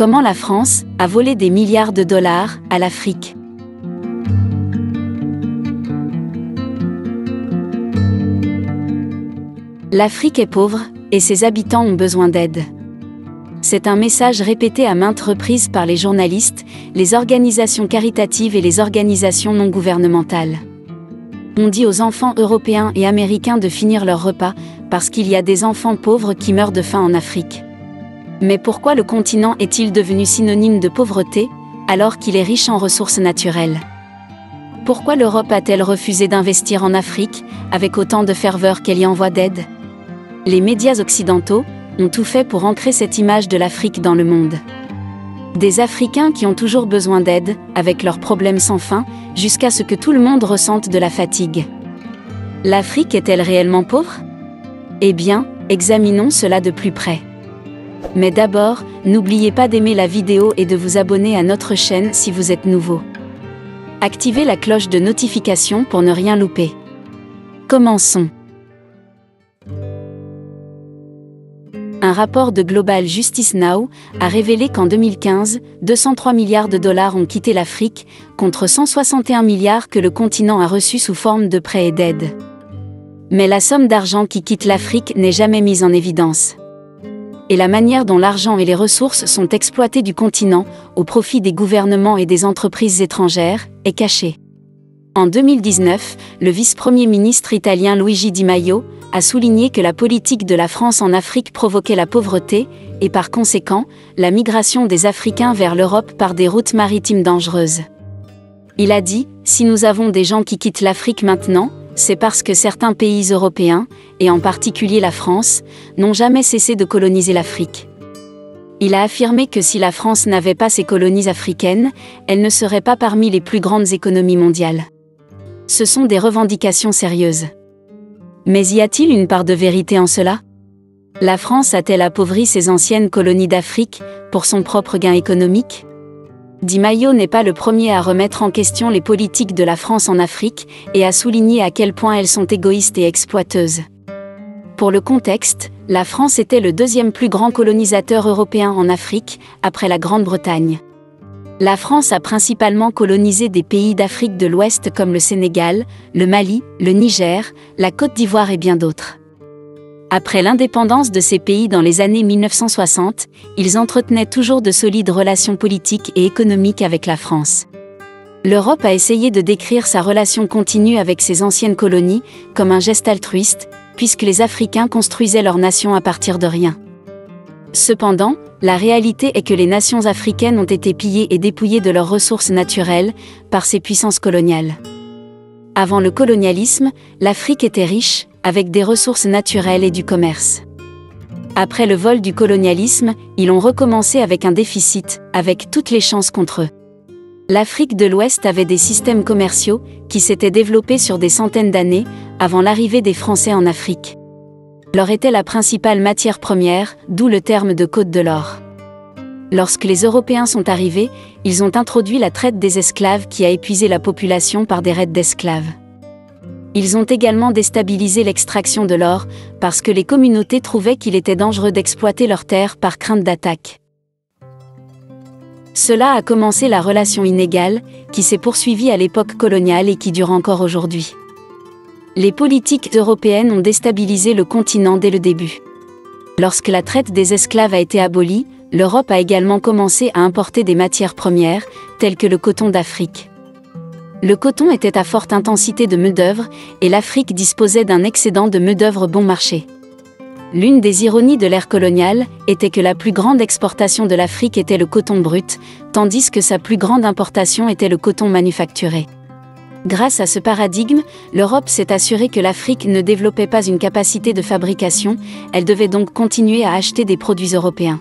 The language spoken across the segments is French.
Comment la France a volé des milliards de dollars à l'Afrique. L'Afrique est pauvre, et ses habitants ont besoin d'aide. C'est un message répété à maintes reprises par les journalistes, les organisations caritatives et les organisations non gouvernementales. On dit aux enfants européens et américains de finir leur repas, parce qu'il y a des enfants pauvres qui meurent de faim en Afrique. Mais pourquoi le continent est-il devenu synonyme de pauvreté, alors qu'il est riche en ressources naturelles? Pourquoi l'Europe a-t-elle refusé d'investir en Afrique, avec autant de ferveur qu'elle y envoie d'aide? Les médias occidentaux ont tout fait pour ancrer cette image de l'Afrique dans le monde. Des Africains qui ont toujours besoin d'aide, avec leurs problèmes sans fin, jusqu'à ce que tout le monde ressente de la fatigue. L'Afrique est-elle réellement pauvre? Eh bien, examinons cela de plus près. Mais d'abord, n'oubliez pas d'aimer la vidéo et de vous abonner à notre chaîne si vous êtes nouveau. Activez la cloche de notification pour ne rien louper. Commençons. Un rapport de Global Justice Now a révélé qu'en 2015, 203 milliards de dollars ont quitté l'Afrique, contre 161 milliards que le continent a reçus sous forme de prêts et d'aides. Mais la somme d'argent qui quitte l'Afrique n'est jamais mise en évidence. Et la manière dont l'argent et les ressources sont exploitées du continent, au profit des gouvernements et des entreprises étrangères, est cachée. En 2019, le vice-premier ministre italien Luigi Di Maio a souligné que la politique de la France en Afrique provoquait la pauvreté, et par conséquent, la migration des Africains vers l'Europe par des routes maritimes dangereuses. Il a dit, si nous avons des gens qui quittent l'Afrique maintenant, c'est parce que certains pays européens, et en particulier la France, n'ont jamais cessé de coloniser l'Afrique. Il a affirmé que si la France n'avait pas ces colonies africaines, elle ne serait pas parmi les plus grandes économies mondiales. Ce sont des revendications sérieuses. Mais y a-t-il une part de vérité en cela? La France a-t-elle appauvri ses anciennes colonies d'Afrique pour son propre gain économique? Di Maio n'est pas le premier à remettre en question les politiques de la France en Afrique et à souligner à quel point elles sont égoïstes et exploiteuses. Pour le contexte, la France était le deuxième plus grand colonisateur européen en Afrique, après la Grande-Bretagne. La France a principalement colonisé des pays d'Afrique de l'Ouest comme le Sénégal, le Mali, le Niger, la Côte d'Ivoire et bien d'autres. Après l'indépendance de ces pays dans les années 1960, ils entretenaient toujours de solides relations politiques et économiques avec la France. L'Europe a essayé de décrire sa relation continue avec ses anciennes colonies comme un geste altruiste, puisque les Africains construisaient leur nation à partir de rien. Cependant, la réalité est que les nations africaines ont été pillées et dépouillées de leurs ressources naturelles par ces puissances coloniales. Avant le colonialisme, l'Afrique était riche, avec des ressources naturelles et du commerce. Après le vol du colonialisme, ils ont recommencé avec un déficit, avec toutes les chances contre eux. L'Afrique de l'Ouest avait des systèmes commerciaux qui s'étaient développés sur des centaines d'années avant l'arrivée des Français en Afrique. L'or était la principale matière première, d'où le terme de Côte de l'or. Lorsque les Européens sont arrivés, ils ont introduit la traite des esclaves qui a épuisé la population par des raids d'esclaves. Ils ont également déstabilisé l'extraction de l'or, parce que les communautés trouvaient qu'il était dangereux d'exploiter leurs terres par crainte d'attaque. Cela a commencé la relation inégale, qui s'est poursuivie à l'époque coloniale et qui dure encore aujourd'hui. Les politiques européennes ont déstabilisé le continent dès le début. Lorsque la traite des esclaves a été abolie, l'Europe a également commencé à importer des matières premières, telles que le coton d'Afrique. Le coton était à forte intensité de main-d'œuvre, et l'Afrique disposait d'un excédent de main-d'œuvre bon marché. L'une des ironies de l'ère coloniale était que la plus grande exportation de l'Afrique était le coton brut, tandis que sa plus grande importation était le coton manufacturé. Grâce à ce paradigme, l'Europe s'est assurée que l'Afrique ne développait pas une capacité de fabrication, elle devait donc continuer à acheter des produits européens.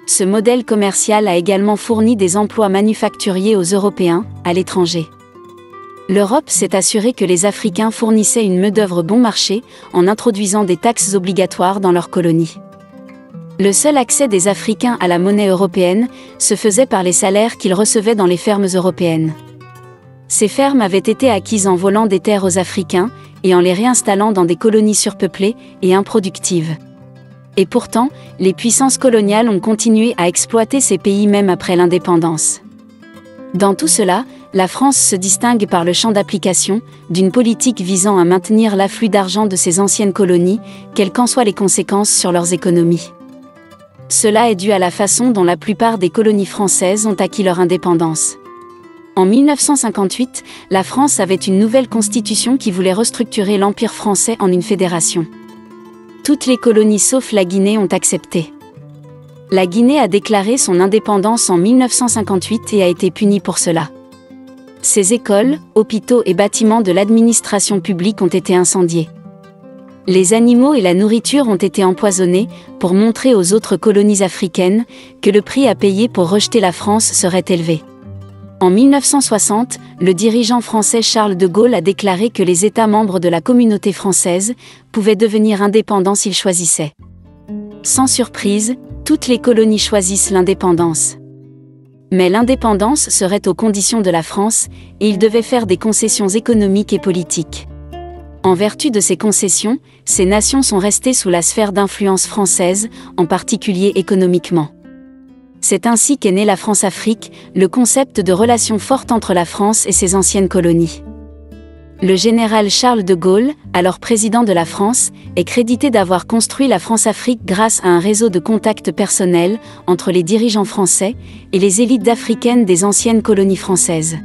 Ce modèle commercial a également fourni des emplois manufacturiers aux Européens, à l'étranger. L'Europe s'est assurée que les Africains fournissaient une main-d'œuvre bon marché en introduisant des taxes obligatoires dans leurs colonies. Le seul accès des Africains à la monnaie européenne se faisait par les salaires qu'ils recevaient dans les fermes européennes. Ces fermes avaient été acquises en volant des terres aux Africains et en les réinstallant dans des colonies surpeuplées et improductives. Et pourtant, les puissances coloniales ont continué à exploiter ces pays même après l'indépendance. Dans tout cela, la France se distingue par le champ d'application d'une politique visant à maintenir l'afflux d'argent de ses anciennes colonies, quelles qu'en soient les conséquences sur leurs économies. Cela est dû à la façon dont la plupart des colonies françaises ont acquis leur indépendance. En 1958, la France avait une nouvelle constitution qui voulait restructurer l'Empire français en une fédération. Toutes les colonies sauf la Guinée ont accepté. La Guinée a déclaré son indépendance en 1958 et a été punie pour cela. Ses écoles, hôpitaux et bâtiments de l'administration publique ont été incendiés. Les animaux et la nourriture ont été empoisonnés pour montrer aux autres colonies africaines que le prix à payer pour rejeter la France serait élevé. En 1960, le dirigeant français Charles de Gaulle a déclaré que les États membres de la communauté française pouvaient devenir indépendants s'ils choisissaient. Sans surprise, toutes les colonies choisissent l'indépendance. Mais l'indépendance serait aux conditions de la France, et il devait faire des concessions économiques et politiques. En vertu de ces concessions, ces nations sont restées sous la sphère d'influence française, en particulier économiquement. C'est ainsi qu'est née la France-Afrique, le concept de relation forte entre la France et ses anciennes colonies. Le général Charles de Gaulle, alors président de la France, est crédité d'avoir construit la France-Afrique grâce à un réseau de contacts personnels entre les dirigeants français et les élites africaines des anciennes colonies françaises.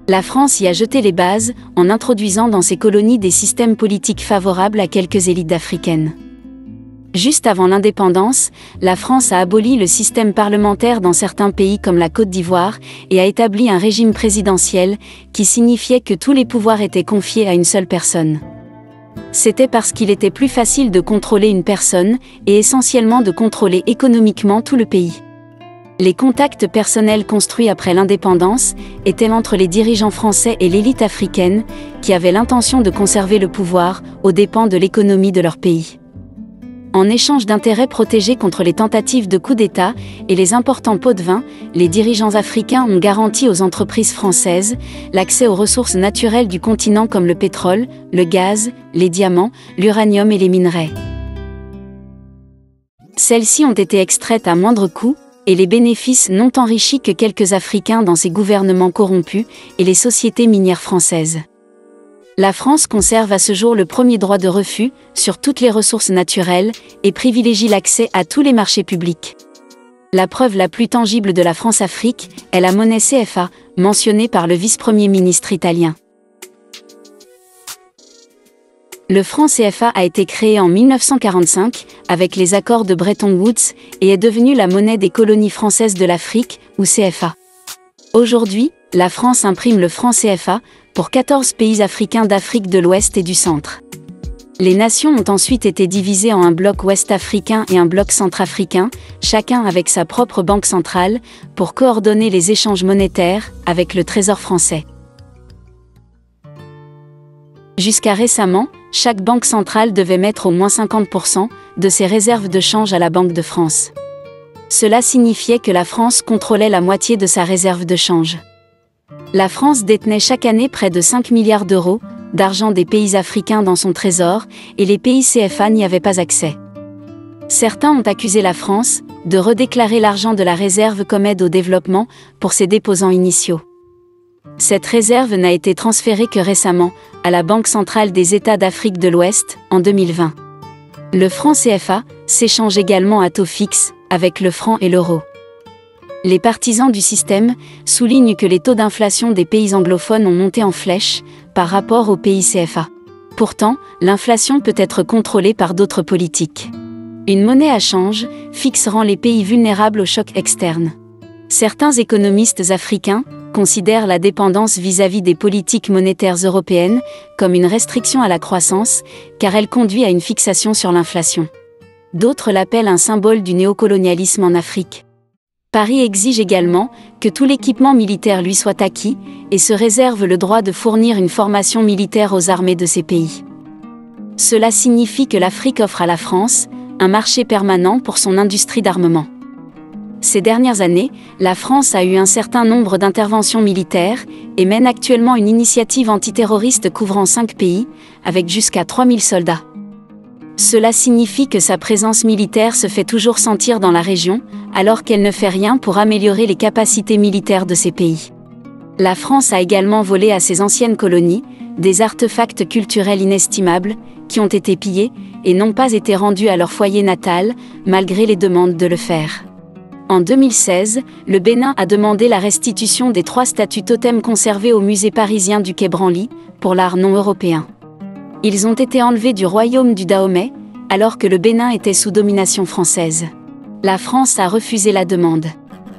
La France y a jeté les bases en introduisant dans ses colonies des systèmes politiques favorables à quelques élites africaines. Juste avant l'indépendance, la France a aboli le système parlementaire dans certains pays comme la Côte d'Ivoire et a établi un régime présidentiel qui signifiait que tous les pouvoirs étaient confiés à une seule personne. C'était parce qu'il était plus facile de contrôler une personne et essentiellement de contrôler économiquement tout le pays. Les contacts personnels construits après l'indépendance étaient entre les dirigeants français et l'élite africaine qui avaient l'intention de conserver le pouvoir aux dépens de l'économie de leur pays. En échange d'intérêts protégés contre les tentatives de coup d'État et les importants pots de vin, les dirigeants africains ont garanti aux entreprises françaises l'accès aux ressources naturelles du continent comme le pétrole, le gaz, les diamants, l'uranium et les minerais. Celles-ci ont été extraites à moindre coût, et les bénéfices n'ont enrichi que quelques Africains dans ces gouvernements corrompus et les sociétés minières françaises. La France conserve à ce jour le premier droit de refus sur toutes les ressources naturelles et privilégie l'accès à tous les marchés publics. La preuve la plus tangible de la France-Afrique est la monnaie CFA, mentionnée par le vice-premier ministre italien. Le franc CFA a été créé en 1945 avec les accords de Bretton Woods et est devenu la monnaie des colonies françaises de l'Afrique, ou CFA. Aujourd'hui, la France imprime le franc CFA pour 14 pays africains d'Afrique de l'Ouest et du Centre. Les nations ont ensuite été divisées en un bloc ouest-africain et un bloc centrafricain, chacun avec sa propre banque centrale, pour coordonner les échanges monétaires avec le Trésor français. Jusqu'à récemment, chaque banque centrale devait mettre au moins 50% de ses réserves de change à la Banque de France. Cela signifiait que la France contrôlait la moitié de sa réserve de change. La France détenait chaque année près de 5 milliards d'euros d'argent des pays africains dans son trésor, et les pays CFA n'y avaient pas accès. Certains ont accusé la France de redéclarer l'argent de la réserve comme aide au développement pour ses déposants initiaux. Cette réserve n'a été transférée que récemment à la Banque centrale des États d'Afrique de l'Ouest, en 2020. Le franc CFA s'échange également à taux fixe avec le franc et l'euro. Les partisans du système soulignent que les taux d'inflation des pays anglophones ont monté en flèche par rapport aux pays CFA. Pourtant, l'inflation peut être contrôlée par d'autres politiques. Une monnaie à change fixe rend les pays vulnérables aux chocs externes. Certains économistes africains considèrent la dépendance vis-à-vis des politiques monétaires européennes comme une restriction à la croissance, car elle conduit à une fixation sur l'inflation. D'autres l'appellent un symbole du néocolonialisme en Afrique. Paris exige également que tout l'équipement militaire lui soit acquis et se réserve le droit de fournir une formation militaire aux armées de ces pays. Cela signifie que l'Afrique offre à la France un marché permanent pour son industrie d'armement. Ces dernières années, la France a eu un certain nombre d'interventions militaires et mène actuellement une initiative antiterroriste couvrant 5 pays, avec jusqu'à 3000 soldats. Cela signifie que sa présence militaire se fait toujours sentir dans la région, alors qu'elle ne fait rien pour améliorer les capacités militaires de ces pays. La France a également volé à ses anciennes colonies des artefacts culturels inestimables, qui ont été pillés et n'ont pas été rendus à leur foyer natal, malgré les demandes de le faire. En 2016, le Bénin a demandé la restitution des 3 statues totems conservées au musée parisien du Quai Branly, pour l'art non européen. Ils ont été enlevés du royaume du Dahomey, alors que le Bénin était sous domination française. La France a refusé la demande.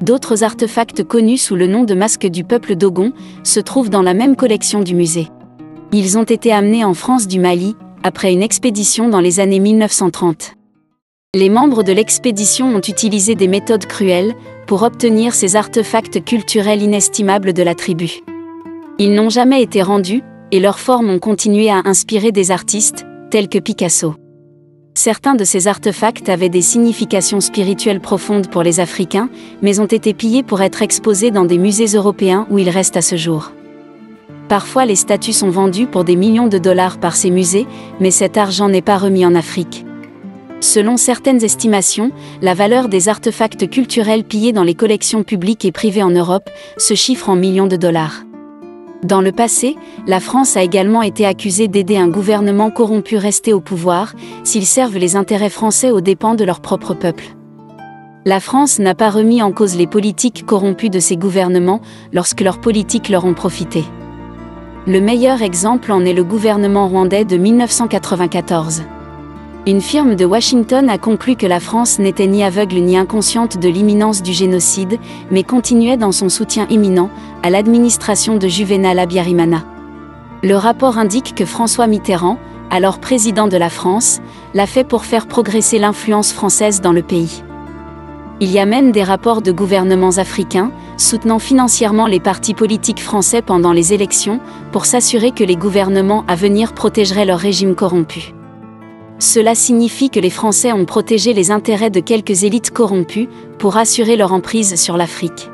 D'autres artefacts connus sous le nom de masques du peuple Dogon se trouvent dans la même collection du musée. Ils ont été amenés en France du Mali, après une expédition dans les années 1930. Les membres de l'expédition ont utilisé des méthodes cruelles pour obtenir ces artefacts culturels inestimables de la tribu. Ils n'ont jamais été rendus, et leurs formes ont continué à inspirer des artistes, tels que Picasso. Certains de ces artefacts avaient des significations spirituelles profondes pour les Africains, mais ont été pillés pour être exposés dans des musées européens où ils restent à ce jour. Parfois les statues sont vendues pour des millions de dollars par ces musées, mais cet argent n'est pas remis en Afrique. Selon certaines estimations, la valeur des artefacts culturels pillés dans les collections publiques et privées en Europe se chiffre en millions de dollars. Dans le passé, la France a également été accusée d'aider un gouvernement corrompu resté au pouvoir, s'ils servent les intérêts français aux dépens de leur propre peuple. La France n'a pas remis en cause les politiques corrompues de ces gouvernements lorsque leurs politiques leur ont profité. Le meilleur exemple en est le gouvernement rwandais de 1994. Une firme de Washington a conclu que la France n'était ni aveugle ni inconsciente de l'imminence du génocide, mais continuait dans son soutien imminent à l'administration de Juvénal Habyarimana. Le rapport indique que François Mitterrand, alors président de la France, l'a fait pour faire progresser l'influence française dans le pays. Il y a même des rapports de gouvernements africains, soutenant financièrement les partis politiques français pendant les élections, pour s'assurer que les gouvernements à venir protégeraient leur régime corrompu. Cela signifie que les Français ont protégé les intérêts de quelques élites corrompues, pour assurer leur emprise sur l'Afrique.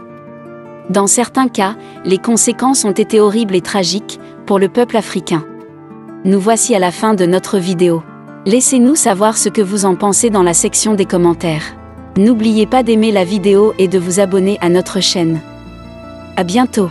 Dans certains cas, les conséquences ont été horribles et tragiques, pour le peuple africain. Nous voici à la fin de notre vidéo. Laissez-nous savoir ce que vous en pensez dans la section des commentaires. N'oubliez pas d'aimer la vidéo et de vous abonner à notre chaîne. À bientôt!